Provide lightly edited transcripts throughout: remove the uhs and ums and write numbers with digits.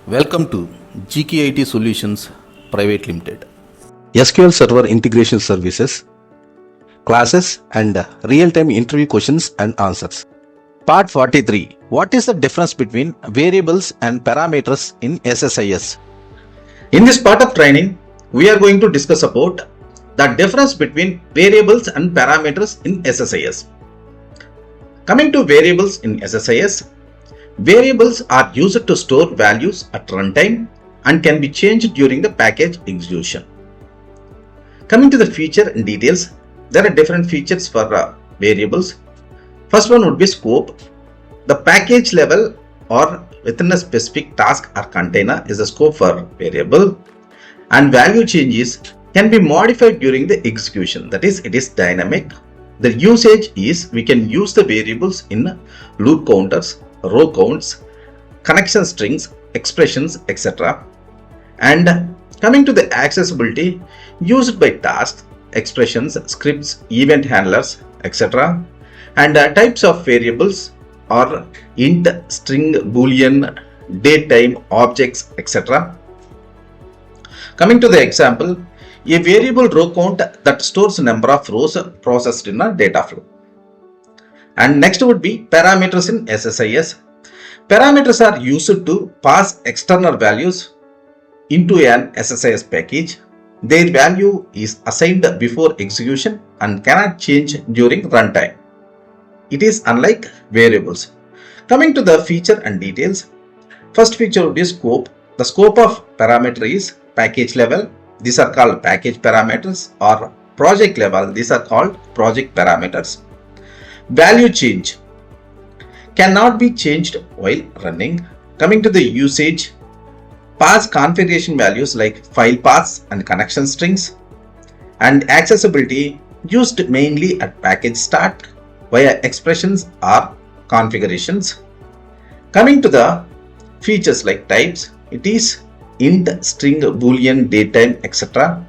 Welcome to GKey Solutions Private Limited. SQL Server Integration Services, Classes and Real-Time Interview Questions and Answers. Part 43. What is the difference between variables and parameters in SSIS? In this part of training, we are going to discuss about the difference between variables and parameters in SSIS. Coming to variables in SSIS, variables are used to store values at runtime and can be changed during the package execution. Coming to the feature and details, there are different features for variables. First one would be scope. The package level or within a specific task or container is the scope for variable, and value changes can be modified during the execution. That is, it is dynamic. The usage is we can use the variables in loop counters, row counts, connection strings, expressions, etc. And coming to the accessibility, used by tasks, expressions, scripts, event handlers, etc. And types of variables are int, string, boolean, datetime, objects, etc. Coming to the example, a variable row count that stores number of rows processed in a data flow. And next would be parameters in SSIS. Parameters are used to pass external values into an SSIS package. Their value is assigned before execution and cannot change during runtime. It is unlike variables. Coming to the feature and details, first feature would be scope. The scope of parameter is package level. These are called package parameters, or project level. These are called project parameters. Value change cannot be changed while running. Coming to the usage, pass configuration values like file paths and connection strings. And accessibility used mainly at package start via expressions or configurations. Coming to the features like types, it is int, string, boolean, datetime, etc.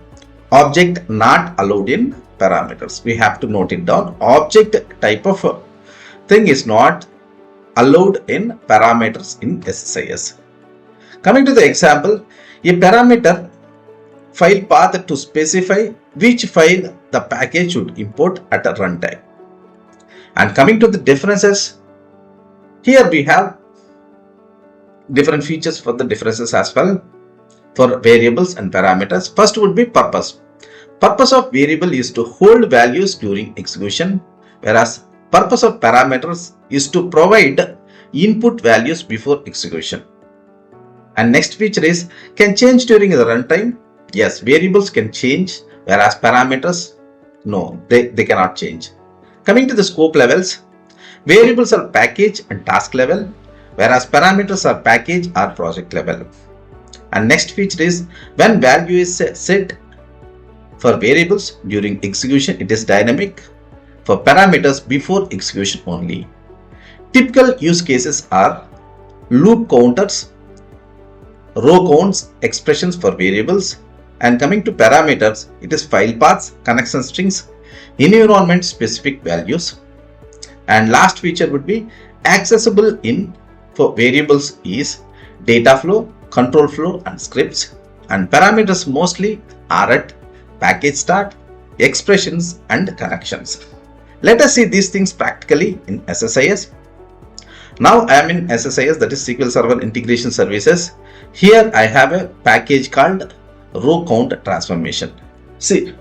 Object not allowed in parameters. We have to note it down. Object type of thing is not allowed in parameters in SSIS. Coming to the example, a parameter file path to specify which file the package should import at a runtime. And coming to the differences, here we have different features for the differences as well for variables and parameters. First would be purpose. Purpose of variable is to hold values during execution, whereas purpose of parameters is to provide input values before execution. And next feature is can change during the runtime. Yes, variables can change, whereas parameters, no, they cannot change. Coming to the scope levels, variables are package and task level, whereas parameters are package or project level. And next feature is when value is set for variables during execution, it is dynamic. For parameters before execution only. Typical use cases are loop counters, row counts, expressions for variables. And coming to parameters, it is file paths, connection strings, environment specific values. And last feature would be accessible in for variables is data flow, control flow and scripts. And parameters mostly are at package start, expressions and connections. Let us see these things practically in SSIS. Now I am in SSIS, that is SQL Server Integration Services. Here I have a package called row count transformation.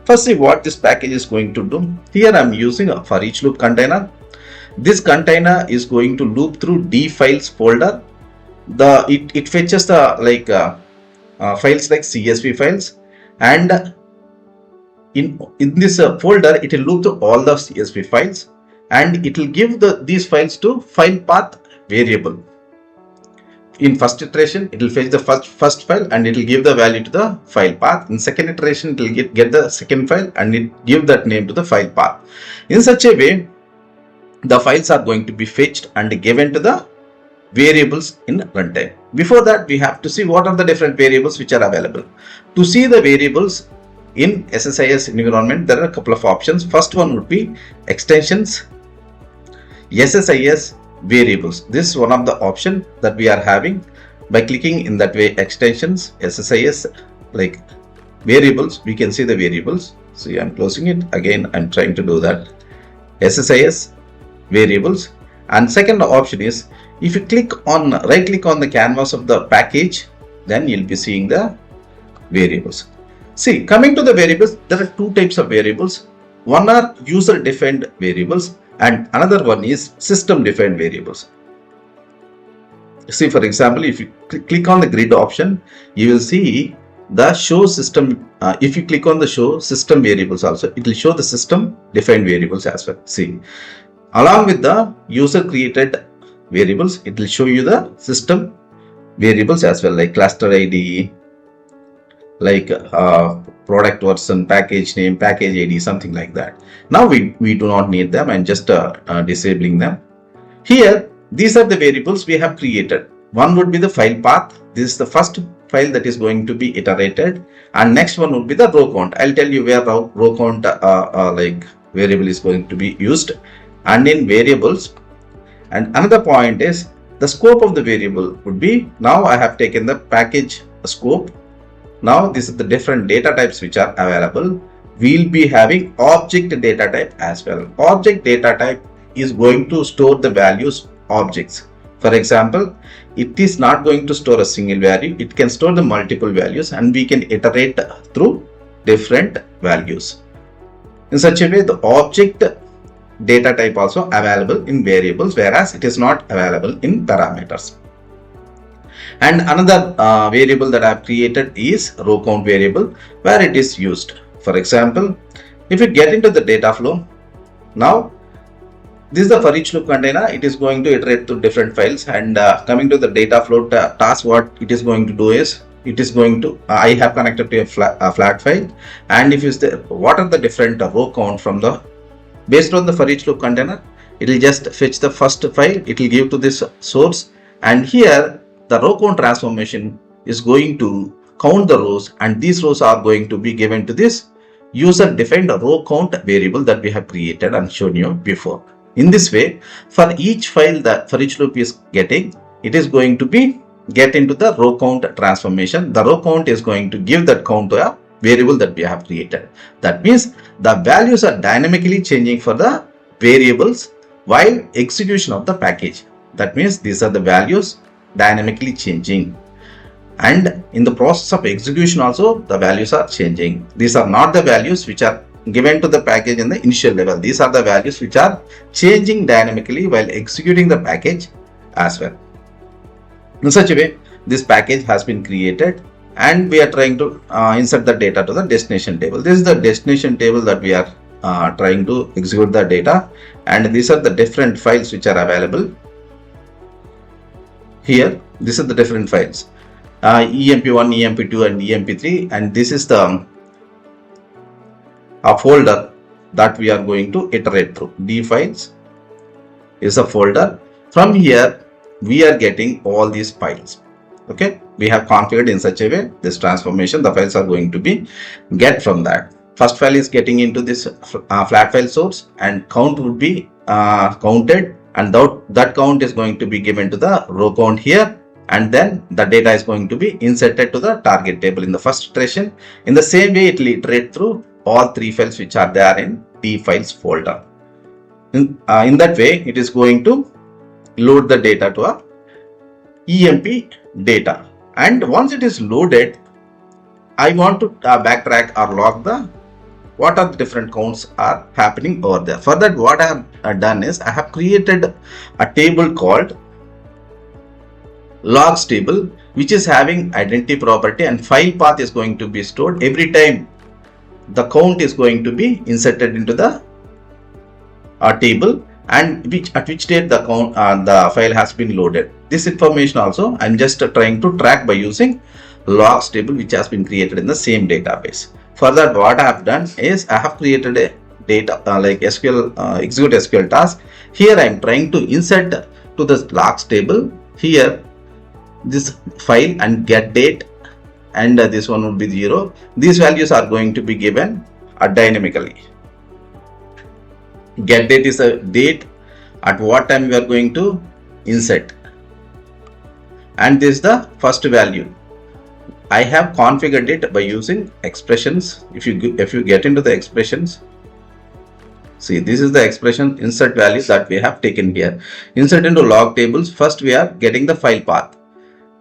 First see what this package is going to do. Here I am using a for each loop container. This container is going to loop through D files folder. It fetches the files like CSV files, and in this folder it will loop through all the CSV files, and it will give these files to file path variable. In first iteration, it will fetch the first file and it will give the value to the file path. In second iteration, it will get the second file and it give that name to the file path. In such a way, the files are going to be fetched and given to the variables in runtime. Before that, we have to see what are the different variables which are available. To see the variables in SSIS environment, there are a couple of options. First one would be extensions, SSIS variables. This is one of the options that we are having. By clicking in that way extensions, SSIS, like variables, we can see the variables. See, I'm closing it. Again, I'm trying to do that. SSIS, variables. And second option is, if you right click on the canvas of the package, then you'll be seeing the variables. See, coming to the variables, there are two types of variables. One are user defined variables and another one is system defined variables. See, for example, if you click on the grid option, you will see the show system. If you click on the show system variables also, it will show the system defined variables as well. See, along with the user created variables, it will show you the system variables as well, like cluster ID, like product version, package name, package ID, something like that. Now we do not need them and just disabling them. Here, these are the variables we have created. One would be the file path. This is the first file that is going to be iterated, and next one would be the row count. I'll tell you where row count like variable is going to be used, and in variables. And another point is the scope of the variable would be, now I have taken the package scope. Now this is the different data types which are available. We'll be having object data type as well. Object data type is going to store the values objects. For example, it is not going to store a single value. It can store the multiple values and we can iterate through different values. In such a way, the object data type also available in variables, whereas it is not available in parameters. And another variable that I have created is row count variable, where it is used. For example, if you get into the data flow, now this is the for each loop container. It is going to iterate through different files, and coming to the data flow task, what it is going to do is, it is going to, I have connected to a flat file, and if you say what are the different row count from the, based on the for each loop container, it will just fetch the first file, it will give to this source, and here the row count transformation is going to count the rows, and these rows are going to be given to this user defined row count variable that we have created and shown you before. In this way, for each file that for each loop is getting, it is going to be get into the row count transformation. The row count is going to give that count to a variable that we have created. That means the values are dynamically changing for the variables while execution of the package. That means these are the values dynamically changing, and in the process of execution also the values are changing. These are not the values which are given to the package in the initial level. These are the values which are changing dynamically while executing the package as well. In such a way, this package has been created, and we are trying to insert the data to the destination table. This is the destination table that we are trying to execute the data, and these are the different files which are available here. These are the different files, EMP1, EMP2 and EMP3, and this is the a folder that we are going to iterate through. D files is a folder. From here we are getting all these files. Okay, we have configured in such a way this transformation, the files are going to be get from that. First file is getting into this flat file source, and count would be counted, and that count is going to be given to the row count here, and then the data is going to be inserted to the target table in the first iteration. In the same way, it will iterate through all three files which are there in D files folder. In that way, it is going to load the data to a EMP data, and once it is loaded, I want to backtrack or log the what are the different counts are happening over there. For that, what I have done is I have created a table called logs table, which is having identity property, and file path is going to be stored every time the count is going to be inserted into the table, and at which date the count the file has been loaded. This information also I'm just trying to track by using logs table, which has been created in the same database. For that, what I have done is I have created a data like SQL execute SQL task. Here I am trying to insert to the logs table here this file and get date, and this one would be 0. These values are going to be given dynamically. Get date is a date at what time we are going to insert. and this is the first value. I have configured it by using expressions. If you get into the expressions, see, this is the expression insert value that we have taken here. Insert into log tables. First we are getting the file path.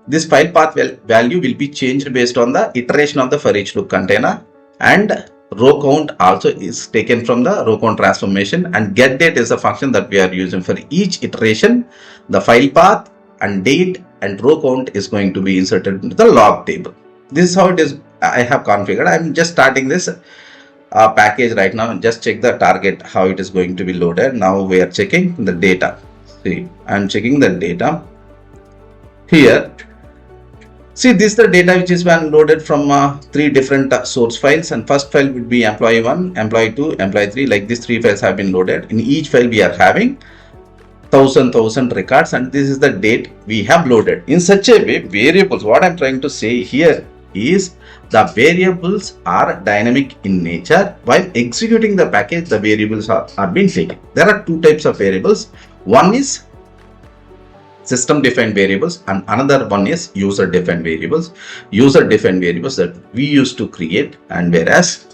This file path value will be changed based on the iteration of the for each loop container, and row count also is taken from the row count transformation, and get date is the function that we are using for each iteration. The file path and date and row count is going to be inserted into the log table. This is how it is. I have configured. I am just starting this package right now, and just check the target how it is going to be loaded. Now we are checking the data. See, I am checking the data here. See, this is the data which is been loaded from 3 different source files, and first file would be employee 1, employee 2, employee 3. Like these 3 files have been loaded. In each file we are having 1000 records, and this is the date we have loaded. In such a way, variables, what I am trying to say here is the variables are dynamic in nature. While executing the package, the variables are being taken. There are 2 types of variables. One is system defined variables, and another one is user defined variables. User defined variables that we used to create, and whereas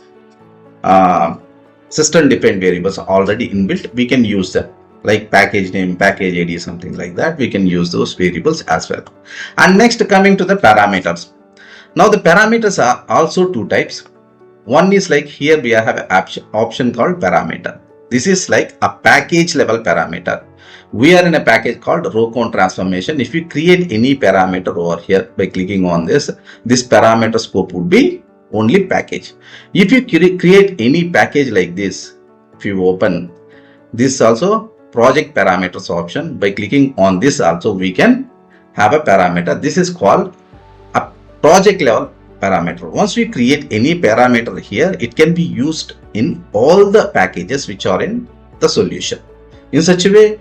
system defined variables are already inbuilt, we can use them, like package name, package ID, something like that. We can use those variables as well. And next, coming to the parameters. Now the parameters are also 2 types. One is like here we have an option called parameter. This is like a package level parameter. We are in a package called row count transformation. If you create any parameter over here by clicking on this parameter scope would be only package. If you create any package like this, if you open this also project parameters option, by clicking on this also we can have a parameter. This is called a project level parameter. Once we create any parameter here, it can be used in all the packages which are in the solution. In such a way,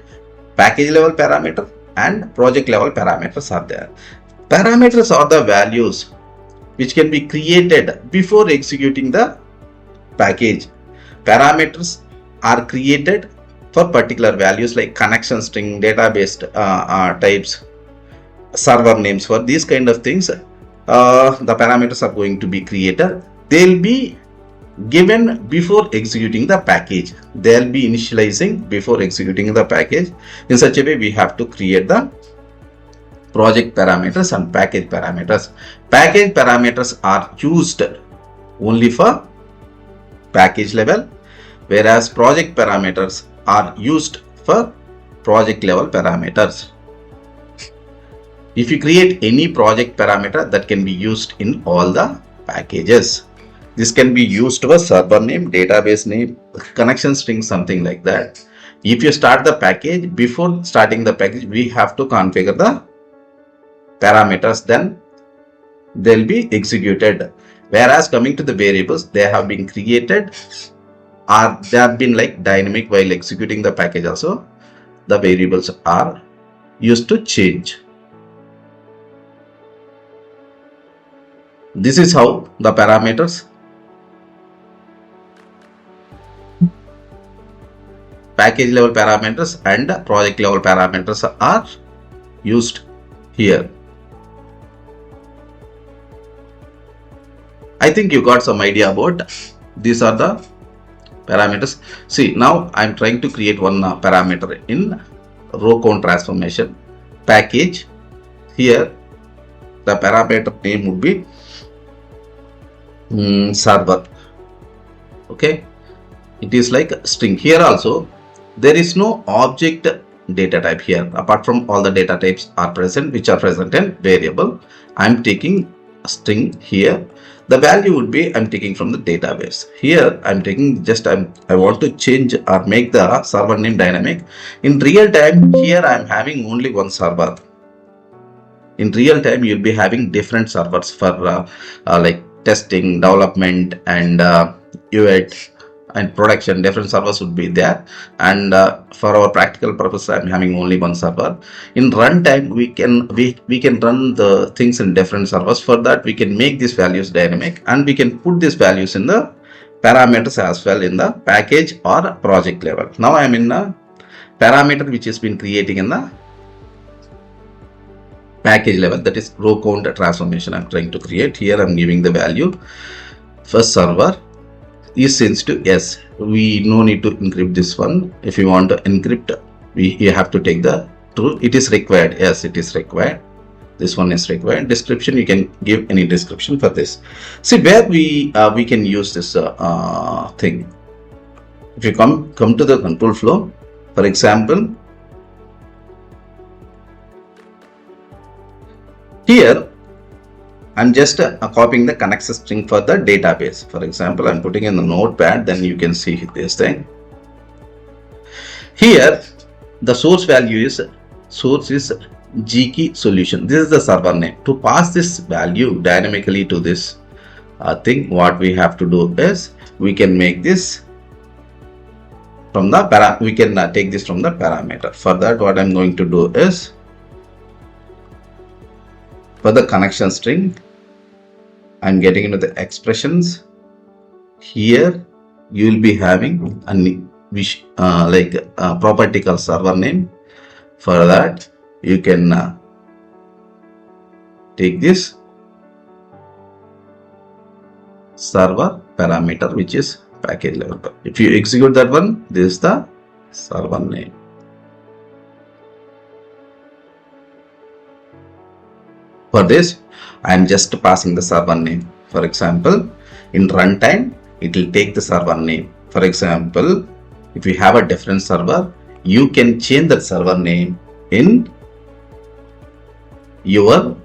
package level parameter and project level parameters are there. Parameters are the values which can be created before executing the package. Parameters are created for particular values like connection string, database types, server names. For these kind of things, the parameters are going to be created. They'll be given before executing the package. They'll be initializing before executing the package. In such a way, we have to create the project parameters and package parameters. Package parameters are used only for package level, whereas project parameters are used for project level parameters. If you create any project parameter, that can be used in all the packages. This can be used for server name, database name, connection string, something like that. If you start the package, before starting the package, we have to configure the parameters, then they'll be executed. Whereas coming to the variables, they have been created, or they have been like dynamic while executing the package also. The variables are used to change. This is how the parameters, package level parameters and project level parameters are used here. I think you got some idea about these are the parameters. See, now I am trying to create one parameter in row count transformation package. Here the parameter name would be server. Okay, it is like a string. Here also there is no object data type here, apart from all the data types are present which are present in variable. I am taking a string here. The value would be I am taking from the database. Here I am taking just I want to change or make the server name dynamic. In real time, here I am having only one server. In real time, you will be having different servers for like testing, development, and UAT and production. Different servers would be there, and for our practical purpose, I am having only one server. In runtime, we can run the things in different servers. For that, we can make these values dynamic, and we can put these values in the parameters as well in the package or project level. Now I am in a parameter which has been creating in the package level, that is row count transformation I'm trying to create. Here I'm giving the value for server is sensitive. Yes, we no need to encrypt this one. If you want to encrypt, you have to take the true. It is required. Yes, it is required. This one is required. Description, you can give any description for this. See where we can use this thing. If you come to the control flow, for example, here I'm just copying the connection string for the database. For example, I'm putting in the notepad, then you can see this thing. Here the source value is GKey solution. This is the server name. To pass this value dynamically to this thing, what we have to do is we can make this from the we can take this from the parameter. For that, what I'm going to do is, for the connection string, I'm getting into the expressions. Here you will be having a property called server name. For that, you can take this server parameter, which is package level. If you execute that one, this is the server name. For this, I am just passing the server name. For example, in runtime, it will take the server name. For example, if you have a different server, you can change that server name in your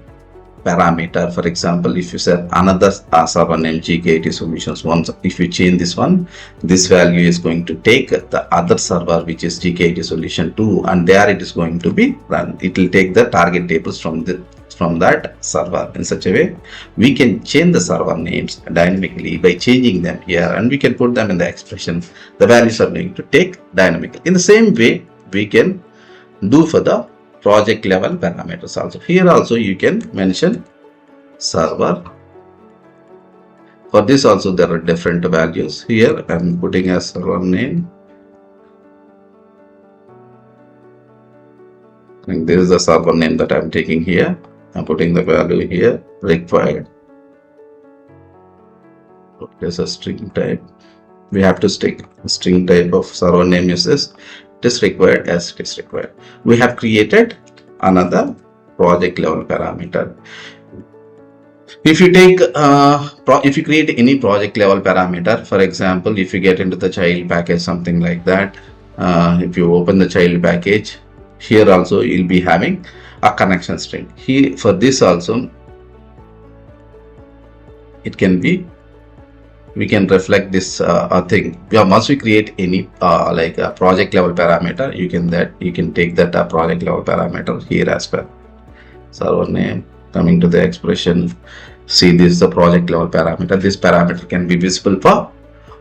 parameter. For example, if you set another server name GKey solutions, once if you change this one, this value is going to take the other server, which is GKey solution 2, and there it is going to be run. It will take the target tables from that server. In such a way, we can change the server names dynamically by changing them here, and we can put them in the expression. The values are going to take dynamically. In the same way, we can do for the project level parameters also. Here also you can mention server. For this also there are different values. Here I am putting a server name. And this is the server name that I am taking here. I am putting the value here, required. There's a string type. We have to stick a string type of server name is this. It is required as it is required. We have created another project level parameter. If you take if you create any project level parameter, for example, if you get into the child package, something like that, if you open the child package, here also you'll be having a connection string. Here for this also it can be, we can reflect this thing. Once we create any like a project level parameter, you can take that project level parameter here as well. Server name, coming to the expression, see this is the project level parameter. This parameter can be visible for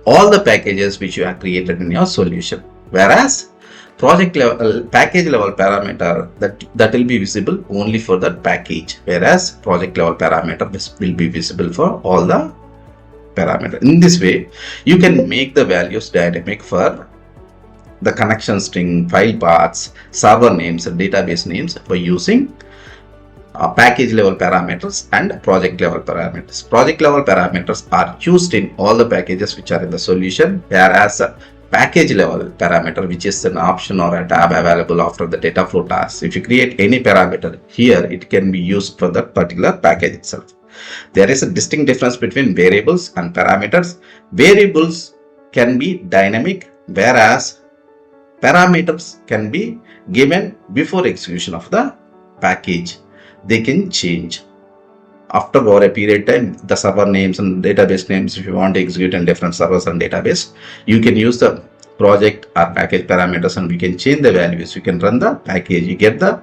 all the packages which you have created in your solution, whereas project level package level parameter that will be visible only for that package, whereas project level parameter will be visible for all the parameter. In this way, you can make the values dynamic for the connection string, file paths, server names, and database names by using package level parameters and project level parameters. Project level parameters are used in all the packages which are in the solution, whereas package level parameter, which is an option or a tab available after the data flow task. If you create any parameter here, it can be used for that particular package itself. There is a distinct difference between variables and parameters. Variables can be dynamic, whereas parameters can be given before execution of the package. They can change after over a period of time. The server names and database names, if you want to execute in different servers and database, you can use the project or package parameters and we can change the values. You can run the package, you get the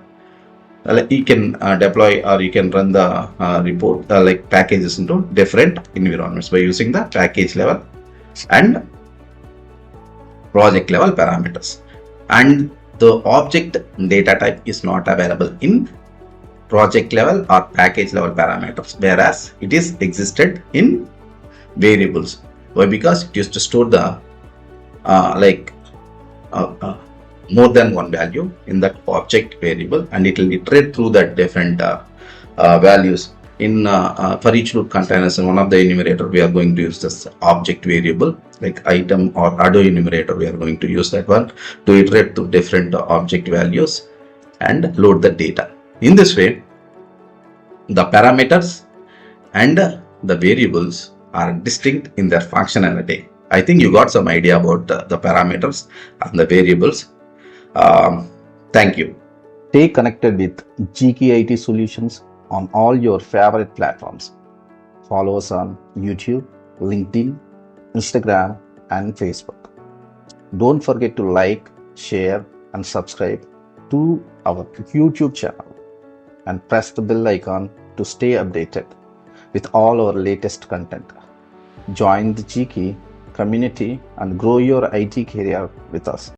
you can deploy or you can run the report like packages into different environments by using the package level and project level parameters. And the object data type is not available in project level or package level parameters, whereas it is existed in variables. Why? Because it used to store the more than one value in that object variable, and it will iterate through that different values. For each loop containers, in one of the enumerator, we are going to use this object variable, like item or addo enumerator. We are going to use that one to iterate through different object values and load the data. In this way, the parameters and the variables are distinct in their functionality. I think you got some idea about the parameters and the variables. Thank you. Stay connected with GKey IT solutions on all your favorite platforms. Follow us on YouTube, LinkedIn, Instagram, and Facebook. Don't forget to like, share, and subscribe to our YouTube channel, and press the bell icon to stay updated with all our latest content. Join the GKey community and grow your IT career with us.